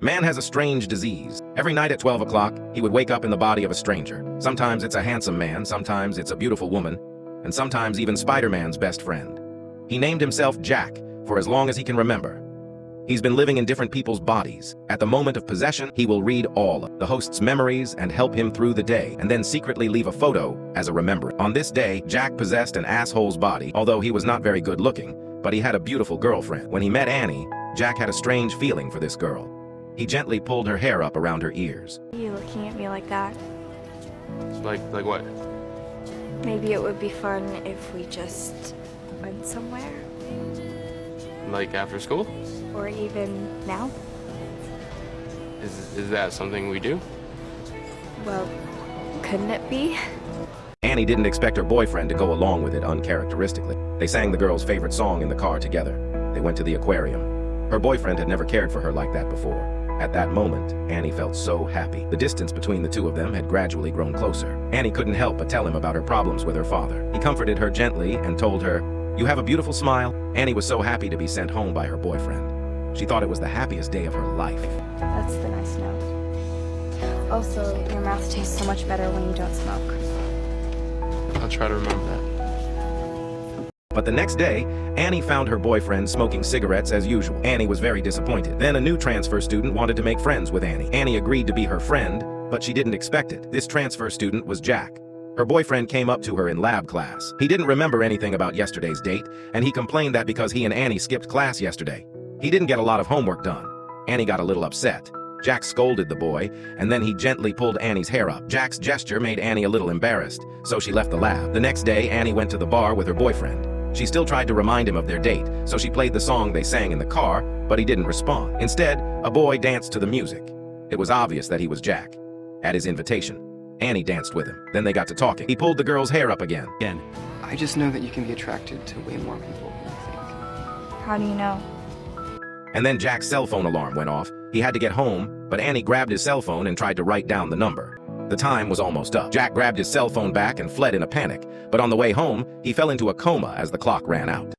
Man has a strange disease. Every night at 12 o'clock, he would wake up in the body of a stranger. Sometimes it's a handsome man, sometimes it's a beautiful woman, and sometimes even Spider-Man's best friend. He named himself Jack for as long as he can remember. He's been living in different people's bodies. At the moment of possession, he will read all the host's memories and help him through the day, and then secretly leave a photo as a remembrance. On this day, Jack possessed an asshole's body, although he was not very good looking, but he had a beautiful girlfriend. When he met Annie, Jack had a strange feeling for this girl. He gently pulled her hair up around her ears. Are you looking at me like that? Like what? Maybe it would be fun if we just went somewhere. Like after school? Or even now. Is that something we do? Well, couldn't it be? Annie didn't expect her boyfriend to go along with it uncharacteristically. They sang the girl's favorite song in the car together. They went to the aquarium. Her boyfriend had never cared for her like that before. At that moment, Annie felt so happy. The distance between the two of them had gradually grown closer. Annie couldn't help but tell him about her problems with her father. He comforted her gently and told her, "You have a beautiful smile." Annie was so happy to be sent home by her boyfriend. She thought it was the happiest day of her life. That's the nice note. Also, your mouth tastes so much better when you don't smoke. I'll try to remember that. But the next day, Annie found her boyfriend smoking cigarettes as usual. Annie was very disappointed. Then a new transfer student wanted to make friends with Annie. Annie agreed to be her friend, but she didn't expect it. This transfer student was Jack. Her boyfriend came up to her in lab class. He didn't remember anything about yesterday's date, and he complained that because he and Annie skipped class yesterday, he didn't get a lot of homework done. Annie got a little upset. Jack scolded the boy, and then he gently pulled Annie's hair up. Jack's gesture made Annie a little embarrassed, so she left the lab. The next day, Annie went to the bar with her boyfriend. She still tried to remind him of their date, so she played the song they sang in the car, but he didn't respond. Instead, a boy danced to the music. It was obvious that he was Jack. At his invitation, Annie danced with him. Then they got to talking. He pulled the girl's hair up again. I just know that you can be attracted to way more people than you think. How do you know? And then Jack's cell phone alarm went off. He had to get home, but Annie grabbed his cell phone and tried to write down the number. The time was almost up. Jack grabbed his cell phone back and fled in a panic, but on the way home, he fell into a coma as the clock ran out.